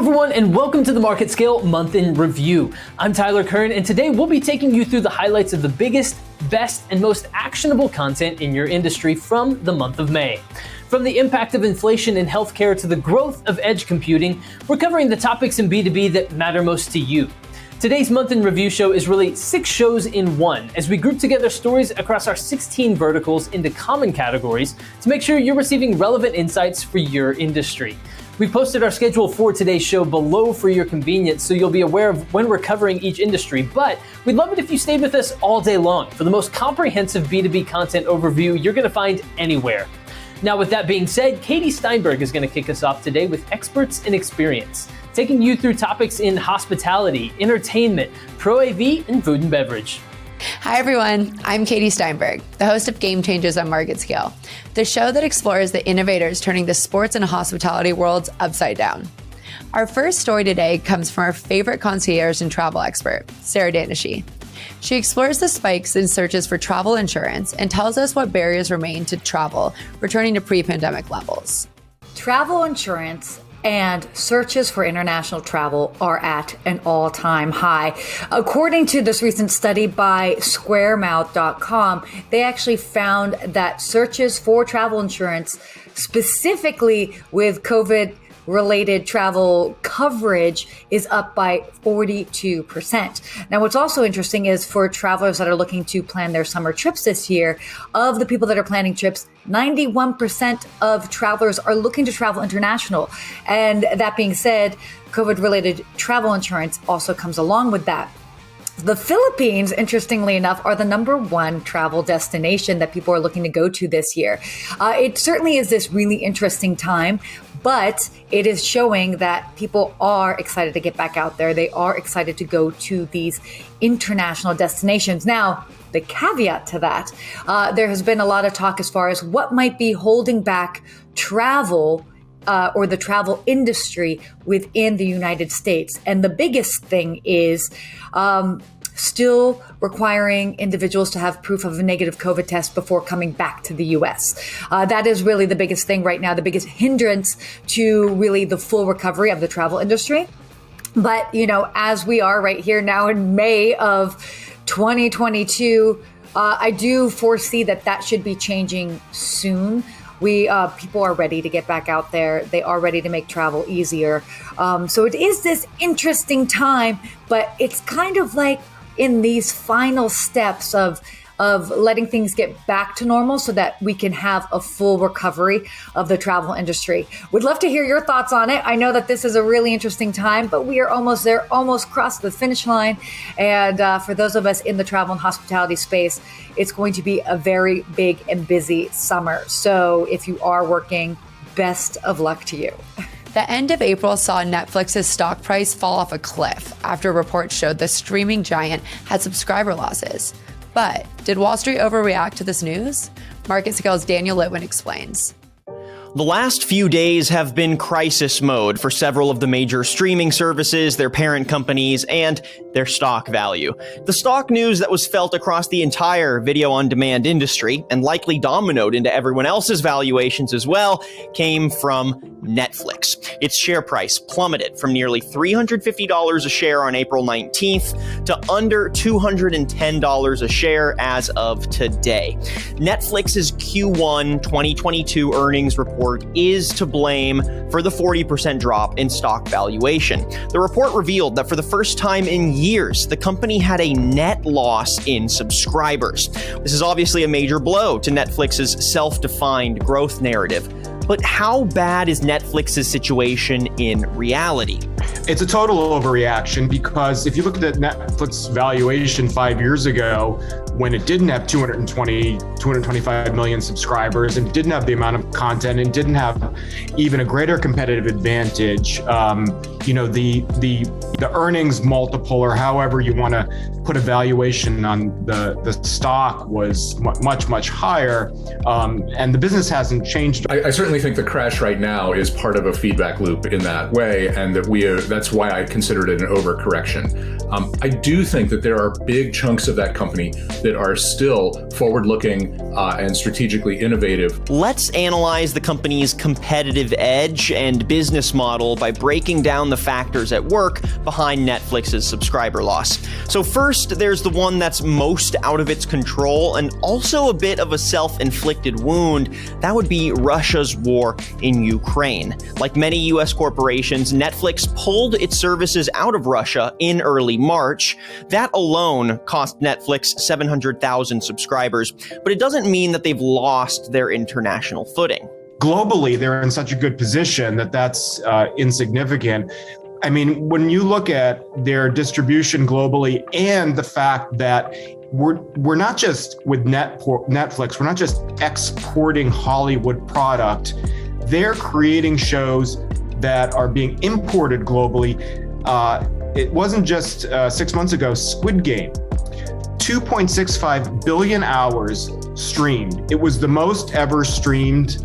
everyone, and welcome to the MarketScale Month in Review. I'm Tyler Kern, and today we'll be taking you through the highlights of the biggest, best, and most actionable content in your industry from the month of May. From the impact of inflation in healthcare to the growth of edge computing, we're covering the topics in B2B that matter most to you. Today's Month in Review show is really 6 shows in one, as we group together stories across our 16 verticals into common categories to make sure you're receiving relevant insights for your industry. We posted our schedule for today's show below for your convenience, so you'll be aware of when we're covering each industry, but we'd love it if you stayed with us all day long for the most comprehensive B2B content overview you're going to find anywhere. Now, with that being said, Katie Steinberg is going to kick us off today with Experts in Experience, taking you through topics in hospitality, entertainment, pro AV, and food and beverage. Hi everyone, I'm Katie Steinberg, the host of Game Changers on MarketScale, the show that explores the innovators turning the sports and hospitality worlds upside down. Our first story today comes from our favorite concierge and travel expert, Sarah Danishi. She explores the spikes in searches for travel insurance and tells us what barriers remain to travel returning to pre-pandemic levels. Travel insurance and searches for international travel are at an all-time high. According to this recent study by squaremouth.com, they actually found that searches for travel insurance, specifically with COVID-related travel coverage, is up by 42%. Now, what's also interesting is for travelers that are looking to plan their summer trips this year, of the people that are planning trips, 91% of travelers are looking to travel international. And that being said, COVID-related travel insurance also comes along with that. The Philippines, interestingly enough, are the #1 travel destination that people are looking to go to this year. It certainly is this really interesting time, but it is showing that people are excited to get back out there. They are excited to go to these international destinations. Now, the caveat to that, there has been a lot of talk as far as what might be holding back travel or the travel industry within the United States. And the biggest thing is still requiring individuals to have proof of a negative COVID test before coming back to the US. That is really the biggest thing right now, the biggest hindrance to really the full recovery of the travel industry. But, you know, as we are right here now in May of 2022, I do foresee that should be changing soon. People are ready to get back out there. They are ready to make travel easier. So it is this interesting time, but it's kind of like in these final steps of letting things get back to normal so that we can have a full recovery of the travel industry. We'd love to hear your thoughts on it. I know that this is a really interesting time, but we are almost there, almost crossed the finish line. And for those of us in the travel and hospitality space, it's going to be a very big and busy summer. So if you are working, best of luck to you. The end of April saw Netflix's stock price fall off a cliff after reports showed the streaming giant had subscriber losses. But did Wall Street overreact to this news? MarketScale's Daniel Litwin explains. The last few days have been crisis mode for several of the major streaming services, their parent companies, and their stock value. The stock news that was felt across the entire video-on-demand industry, and likely dominoed into everyone else's valuations as well, came from Netflix. Its share price plummeted from nearly $350 a share on April 19th to under $210 a share as of today. Netflix's Q1 2022 earnings report is to blame for the 40% drop in stock valuation. The report revealed that for the first time in years, the company had a net loss in subscribers. This is obviously a major blow to Netflix's self-defined growth narrative. But how bad is Netflix's situation in reality? It's a total overreaction, because if you look at the Netflix valuation 5 years ago, when it didn't have 225 million subscribers and didn't have the amount of content and didn't have even a greater competitive advantage, the earnings multiple, or however you want to put a valuation on the stock, was much, much higher. And the business hasn't changed. I certainly think the crash right now is part of a feedback loop in that way, and that that's why I considered it an overcorrection. I do think that there are big chunks of that company that that are still forward-looking and strategically innovative. Let's analyze the company's competitive edge and business model by breaking down the factors at work behind Netflix's subscriber loss. So first, there's the one that's most out of its control and also a bit of a self-inflicted wound. That would be Russia's war in Ukraine. Like many US corporations, Netflix pulled its services out of Russia in early March. That alone cost Netflix 700,000 subscribers, but it doesn't mean that they've lost their international footing. Globally, they're in such a good position that that's insignificant. I mean, when you look at their distribution globally and the fact that we're not just with Netflix, we're not just exporting Hollywood product, they're creating shows that are being imported globally. It wasn't just 6 months ago, Squid Game, 2.65 billion hours streamed. It was the most ever streamed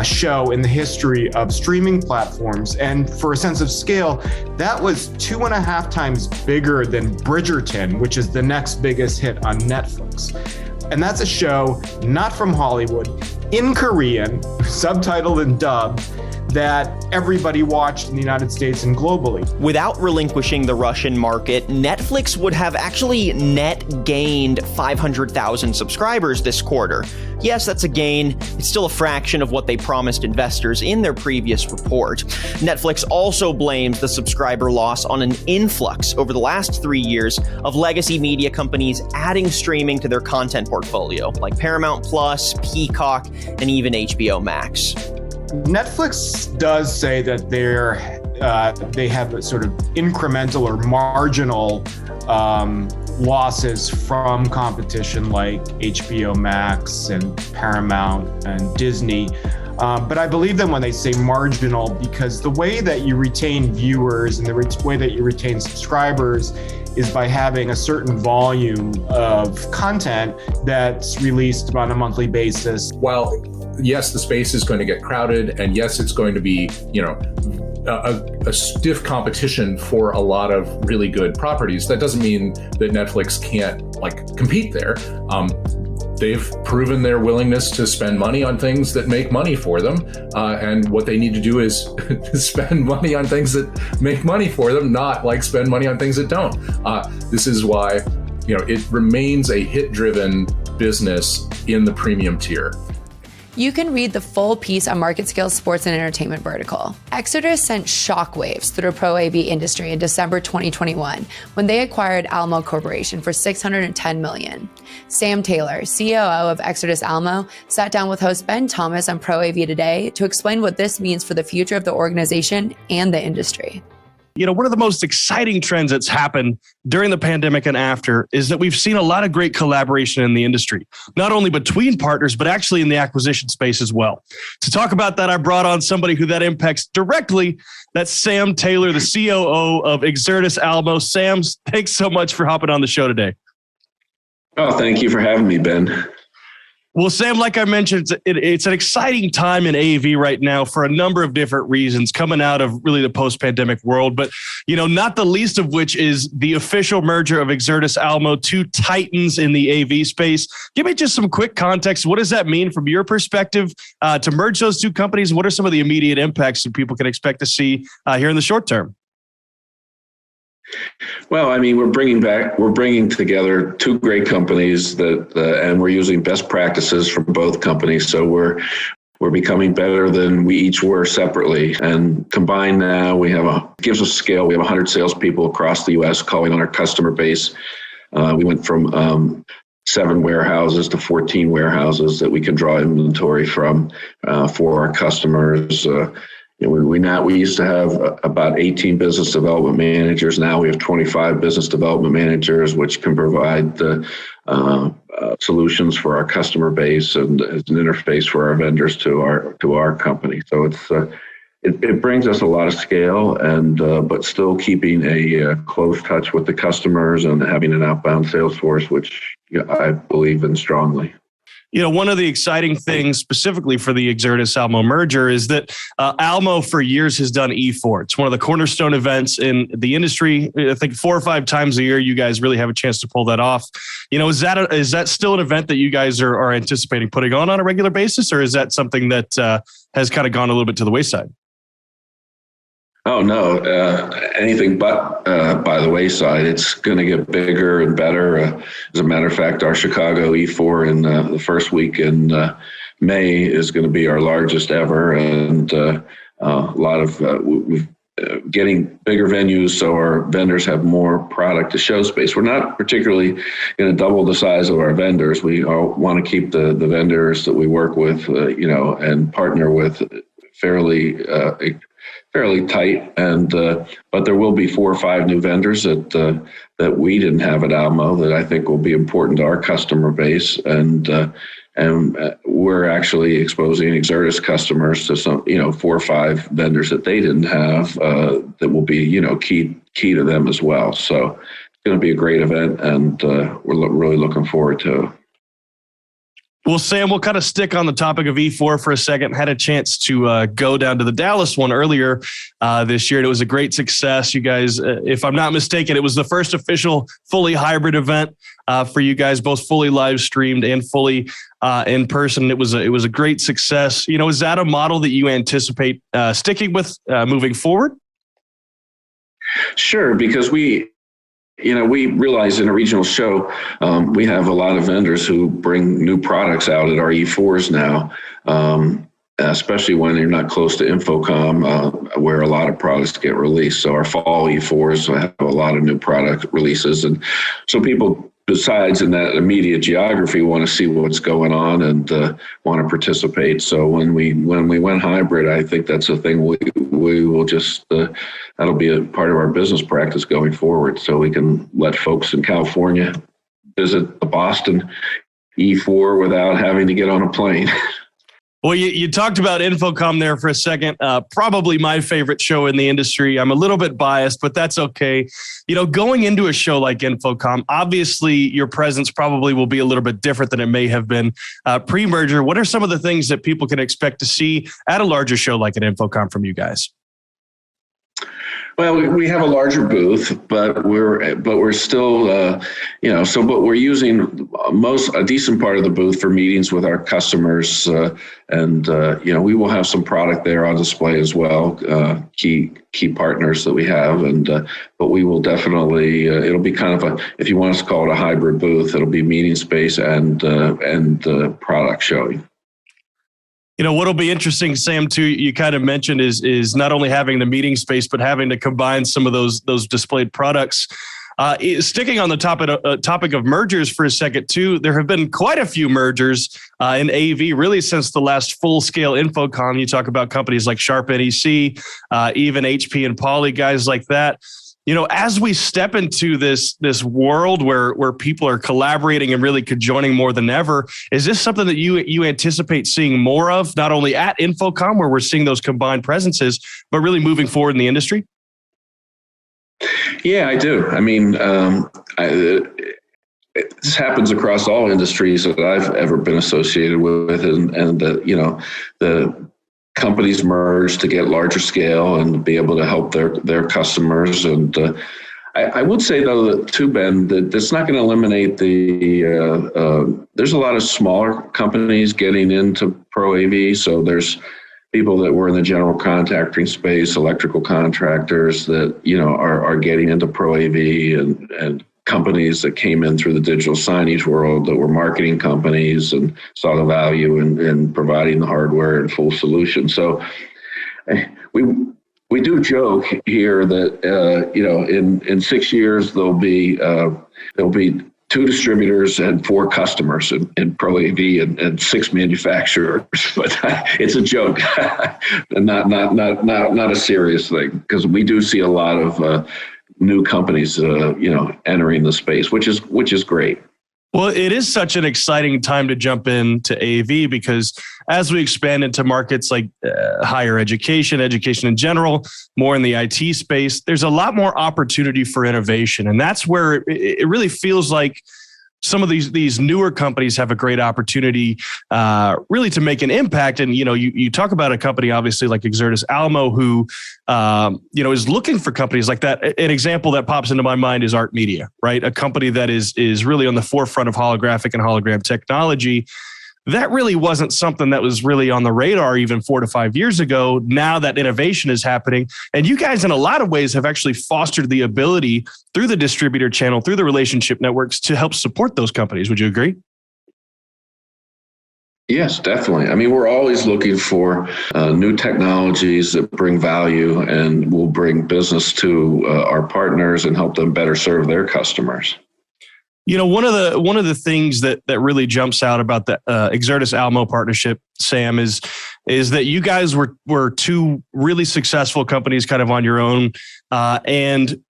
show in the history of streaming platforms. And for a sense of scale, that was 2.5 times bigger than Bridgerton, which is the next biggest hit on Netflix. And that's a show not from Hollywood, in Korean, subtitled and dubbed, that everybody watched in the United States and globally. Without relinquishing the Russian market, Netflix would have actually net gained 500,000 subscribers this quarter. Yes, that's a gain. It's still a fraction of what they promised investors in their previous report. Netflix also blames the subscriber loss on an influx over the last 3 years of legacy media companies adding streaming to their content portfolio, like Paramount Plus, Peacock, and even HBO Max. Netflix does say that they have a sort of incremental or marginal losses from competition like HBO Max and Paramount and Disney. But I believe them when they say marginal, because the way that you retain viewers and the way that you retain subscribers is by having a certain volume of content that's released on a monthly basis. While yes, the space is going to get crowded, and yes, it's going to be, a stiff competition for a lot of really good properties. That doesn't mean that Netflix can't compete there. They've proven their willingness to spend money on things that make money for them, and what they need to do is spend money on things that make money for them, not spend money on things that don't. This is why it remains a hit-driven business in the premium tier. You can read the full piece on MarketScale's sports and entertainment vertical. Exodus sent shockwaves through the pro AV industry in December 2021 when they acquired Alamo Corporation for $610 million. Sam Taylor, COO of Exodus Alamo, sat down with host Ben Thomas on Pro AV Today to explain what this means for the future of the organization and the industry. One of the most exciting trends that's happened during the pandemic and after is that we've seen a lot of great collaboration in the industry, not only between partners, but actually in the acquisition space as well. To talk about that, I brought on somebody who that impacts directly. That's Sam Taylor, the COO of Exodus Alamo. Sam, thanks so much for hopping on the show today. Oh, thank you for having me, Ben. Well, Sam, like I mentioned, it's an exciting time in AV right now for a number of different reasons coming out of really the post-pandemic world. But, not the least of which is the official merger of Exodus Alamo, two titans in the AV space. Give me just some quick context. What does that mean from your perspective to merge those two companies? What are some of the immediate impacts that people can expect to see here in the short term? Well, I mean, we're bringing together two great companies and we're using best practices from both companies. So we're becoming better than we each were separately. And combined now, gives us scale. We have 100 salespeople across the U.S. calling on our customer base. We went from 7 warehouses to 14 warehouses that we can draw inventory from for our customers. We used to have about 18 business development managers. Now we have 25 business development managers, which can provide the solutions for our customer base and as an interface for our vendors to our company. So it brings us a lot of scale, and but still keeping a close touch with the customers and having an outbound sales force, which I believe in strongly. One of the exciting things specifically for the Exertis Almo merger is that Almo for years has done E4. It's one of the cornerstone events in the industry. I think 4 or 5 times a year, you guys really have a chance to pull that off. Is that still an event that you guys are anticipating putting on a regular basis, or is that something that has kind of gone a little bit to the wayside? Oh, no, anything but by the wayside. It's going to get bigger and better. As a matter of fact, our Chicago E4 in the first week in May is going to be our largest ever. And a lot of we've getting bigger venues so our vendors have more product to show space. We're not particularly going to double the size of our vendors. We all want to keep the vendors that we work with, and partner with fairly tight, and but there will be 4 or 5 new vendors that we didn't have at Almo that I think will be important to our customer base, and we're actually exposing Exertis customers to some 4 or 5 vendors that they didn't have that will be key to them as well. So it's going to be a great event, and we're really looking forward to it. Well, Sam, we'll kind of stick on the topic of E4 for a second. Had a chance to go down to the Dallas one earlier this year, and it was a great success. You guys, if I'm not mistaken, it was the first official fully hybrid event for you guys, both fully live streamed and fully in person. It was a great success. Is that a model that you anticipate sticking with moving forward? Sure, because we realize in a regional show, we have a lot of vendors who bring new products out at our E4s now, especially when you're not close to InfoComm, where a lot of products get released. So our fall E4s have a lot of new product releases. And so people, besides in that immediate geography, want to see what's going on and want to participate. So when we went hybrid, I think that's a thing we will just that'll be a part of our business practice going forward. So we can let folks in California visit the Boston E4 without having to get on a plane. Well, you talked about InfoComm there for a second. Probably my favorite show in the industry. I'm a little bit biased, but that's okay. Going into a show like InfoComm, obviously your presence probably will be a little bit different than it may have been pre-merger. What are some of the things that people can expect to see at a larger show like an InfoComm from you guys? Well, we have a larger booth, but we're still, but we're using a decent part of the booth for meetings with our customers, and we will have some product there on display as well, key partners that we have, but we will definitely, it'll be kind of if you want us to call it a hybrid booth, it'll be meeting space and product showing. What'll be interesting, Sam, too, you kind of mentioned is not only having the meeting space, but having to combine some of those displayed products. Sticking on the topic of mergers for a second, too, there have been quite a few mergers in AV, really since the last full-scale InfoComm. You talk about companies like Sharp NEC, even HP and Poly, guys like that. As we step into this world where people are collaborating and really conjoining more than ever, is this something that you anticipate seeing more of, not only at InfoComm, where we're seeing those combined presences, but really moving forward in the industry? Yeah, I do. I mean, this happens across all industries that I've ever been associated with, and the companies merge to get larger scale and be able to help their customers. And I would say, though, that too, Ben, that it's not going to eliminate there's a lot of smaller companies getting into Pro AV. So there's people that were in the general contracting space, electrical contractors that, are getting into Pro AV, and companies that came in through the digital signage world that were marketing companies and saw the value in providing the hardware and full solution. So we do joke here that in 6 years there'll be 2 distributors and 4 customers in Pro AV and 6 manufacturers, but it's a joke, and not a serious thing, because we do see a lot of new companies, entering the space, which is great. Well, it is such an exciting time to jump into AV, because as we expand into markets like higher education in general, more in the IT space, there's a lot more opportunity for innovation. And that's where it really feels like some of these newer companies have a great opportunity really to make an impact. And, you talk about a company, obviously, like Exertis Almo, who, is looking for companies like that. An example that pops into my mind is Art Media, right? A company that is really on the forefront of holographic and hologram technology. That really wasn't something that was really on the radar even 4 to 5 years ago. Now that innovation is happening, and you guys in a lot of ways have actually fostered the ability through the distributor channel, through the relationship networks to help support those companies. Would you agree? Yes, definitely. I mean, we're always looking for new technologies that bring value and will bring business to our partners and help them better serve their customers. One of the things that really jumps out about the Exertis Almo partnership, Sam, is that you guys were two really successful companies kind of on your own and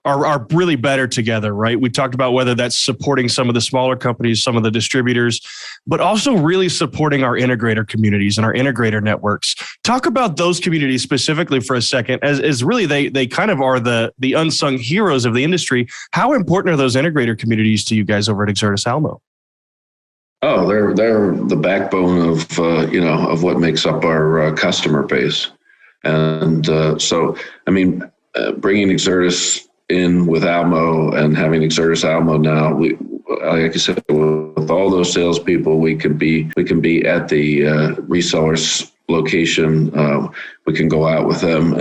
are really better together, right? We talked about whether that's supporting some of the smaller companies, some of the distributors, but also really supporting our integrator communities and our integrator networks. Talk about those communities specifically for a second, as really they kind of are the unsung heroes of the industry. How important are those integrator communities to you guys over at Exertis Almo? Oh, they're the backbone of what makes up our customer base, and so I mean, bringing Exertis in with Almo and having Exertis Almo now, like I said, with all those salespeople, we can be at the resellers location. We can go out with them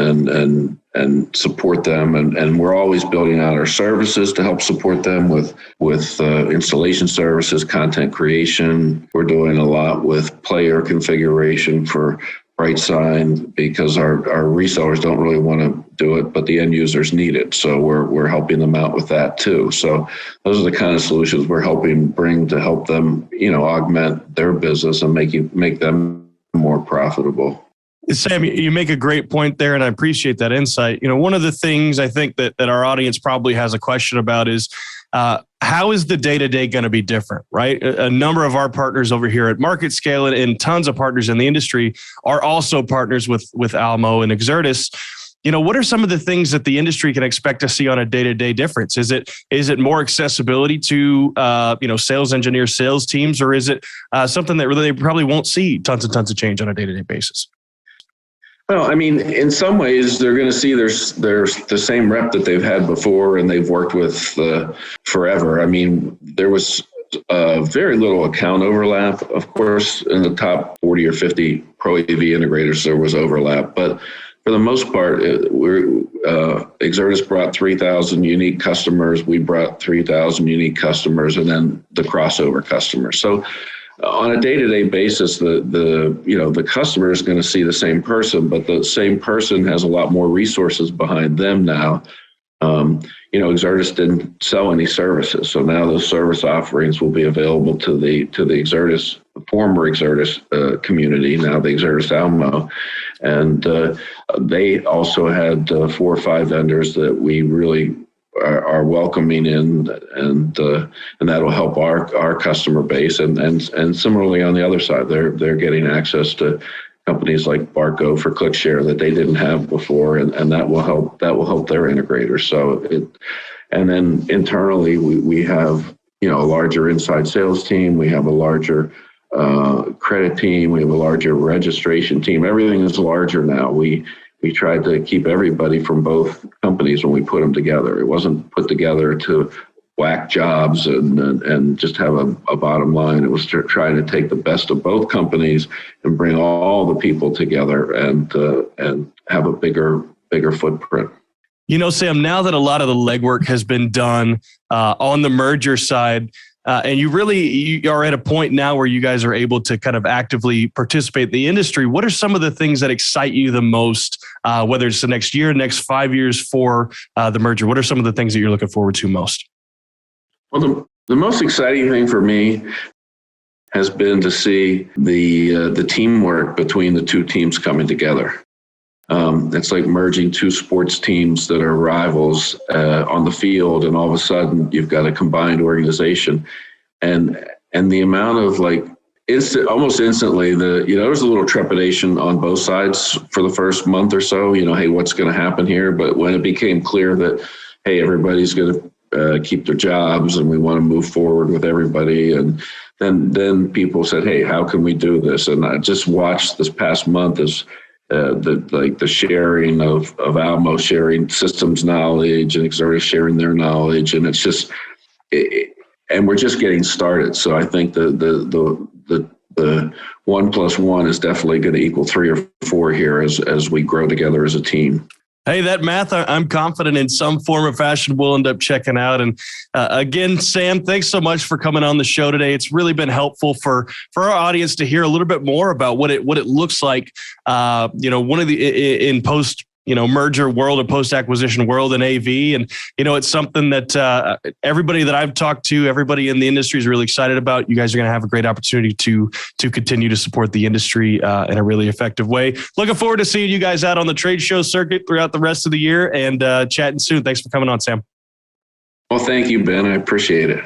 and support them, and we're always building out our services to help support them with installation services, content creation. We're doing a lot with player configuration for BrightSign because our resellers don't really want to do it, but the end users need it. So we're helping them out with that too. So those are the kind of solutions we're helping bring to help them, augment their business and make them more profitable. Sam, you make a great point there, and I appreciate that insight. One of the things I think that our audience probably has a question about is how is the day-to-day going to be different, right? A number of our partners over here at MarketScale and tons of partners in the industry are also partners with Almo and Exertis. What are some of the things that the industry can expect to see on a day-to-day difference? Is it more accessibility to sales engineers, sales teams, or is it something that really they probably won't see tons and tons of change on a day-to-day basis? Well, I mean, in some ways, they're going to see there's the same rep that they've had before and they've worked with forever. I mean, there was very little account overlap. Of course, in the top 40 or 50 Pro AV integrators, there was overlap. But for the most part, Exertis brought 3,000 unique customers. We brought 3,000 unique customers, and then the crossover customers. So on a day-to-day basis, the customer is going to see the same person, but the same person has a lot more resources behind them now. Exertis didn't sell any services, so now those service offerings will be available to the Exertis, former Exertis community, now the Exertis Almo, and they also had 4 or 5 vendors that we really are welcoming in, and that'll help our customer base, and similarly on the other side, they're getting access to companies like Barco for ClickShare that they didn't have before, and that will help their integrators. So and then internally we have a larger inside sales team, we have a larger credit team, we have a larger registration team. Everything is larger now. We tried to keep everybody from both companies when we put them together. It wasn't put together to whack jobs and just have a bottom line. It was trying to take the best of both companies and bring all the people together and have a bigger footprint. Sam, now that a lot of the legwork has been done on the merger side, and you are at a point now where you guys are able to kind of actively participate in the industry. What are some of the things that excite you the most, whether it's the next year, next 5 years for the merger? What are some of the things that you're looking forward to most? Well, the most exciting thing for me has been to see the teamwork between the two teams coming together. It's like merging two sports teams that are rivals on the field, and all of a sudden you've got a combined organization, and the amount of almost instantly there was a little trepidation on both sides for the first month or so. Hey, what's going to happen here? But when it became clear that hey, everybody's going to keep their jobs, and we want to move forward with everybody. And then people said, hey, how can we do this? And I just watched this past month as the sharing of Almo sharing systems knowledge and Exartis sharing their knowledge, and it's just and we're just getting started. So I think the 1 + 1 is definitely going to equal 3 or 4 here as we grow together as a team. Hey, that math, I'm confident in some form or fashion we'll end up checking out. And again, Sam, thanks so much for coming on the show today. It's really been helpful for our audience to hear a little bit more about what it looks like, one of the in post merger world or post-acquisition world in AV. And, it's something that everybody that I've talked to, everybody in the industry is really excited about. You guys are going to have a great opportunity to continue to support the industry in a really effective way. Looking forward to seeing you guys out on the trade show circuit throughout the rest of the year and chatting soon. Thanks for coming on, Sam. Well, thank you, Ben. I appreciate it.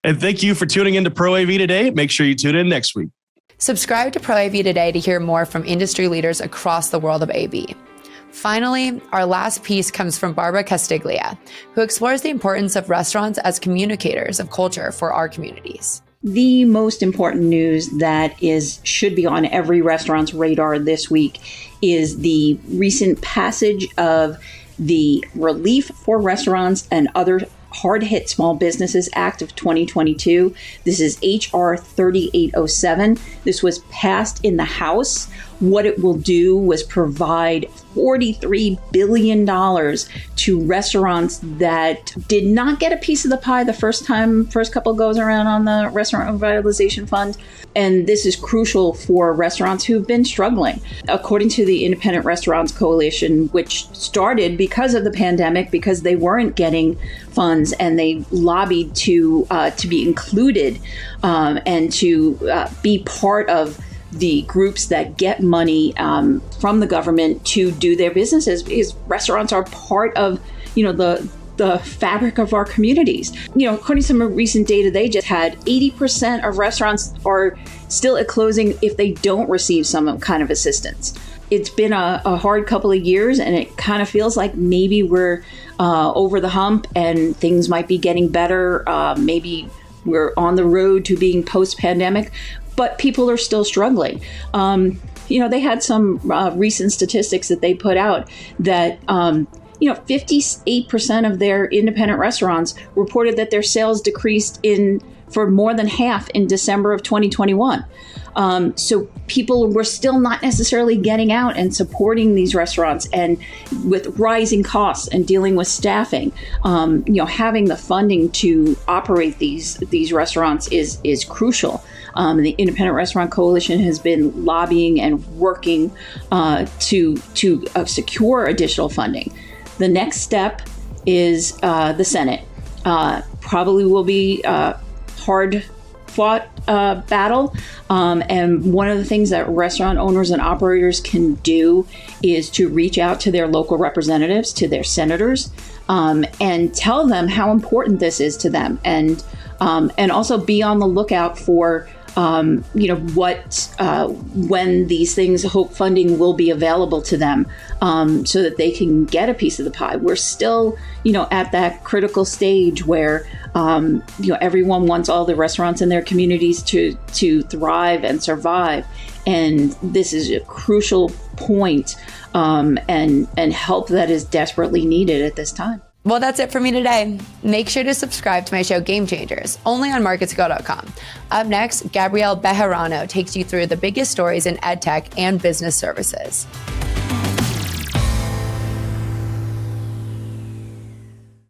And thank you for tuning into Pro AV today. Make sure you tune in next week. Subscribe to Pro AV today to hear more from industry leaders across the world of AV. Finally, our last piece comes from Barbara Castiglia, who explores the importance of restaurants as communicators of culture for our communities. The most important news that should be on every restaurant's radar this week is the recent passage of the Relief for Restaurants and Other Hard-Hit Small Businesses Act of 2022. This is HR 3807. This was passed in the House. What it will do was provide $43 billion to restaurants that did not get a piece of the pie the first couple goes around on the Restaurant Revitalization Fund. And this is crucial for restaurants who've been struggling. According to the Independent Restaurants Coalition, which started because of the pandemic, because they weren't getting funds, and they lobbied to be included and to be part of the groups that get money from the government to do their businesses, because restaurants are part of, the fabric of our communities. According to some recent data they just had, 80% of restaurants are still at closing if they don't receive some kind of assistance. It's been a hard couple of years, and it kind of feels like maybe we're over the hump and things might be getting better. Maybe we're on the road to being post-pandemic, but people are still struggling. They had some recent statistics that they put out that 58% of their independent restaurants reported that their sales decreased for more than half in December of 2021. So people were still not necessarily getting out and supporting these restaurants, and with rising costs and dealing with staffing, having the funding to operate these restaurants is crucial. The Independent Restaurant Coalition has been lobbying and working to secure additional funding. The next step is the Senate. Probably will be hard fought battle. And one of the things that restaurant owners and operators can do is to reach out to their local representatives, to their senators, and tell them how important this is to them. And also be on the lookout for when these things, hope funding will be available to them, so that they can get a piece of the pie. We're still, at that critical stage where, everyone wants all the restaurants in their communities to thrive and survive. And this is a crucial point, and help that is desperately needed at this time. Well, that's it for me today. Make sure to subscribe to my show, Game Changers, only on MarketScale.com. Up next, Gabrielle Bejarano takes you through the biggest stories in EdTech and business services.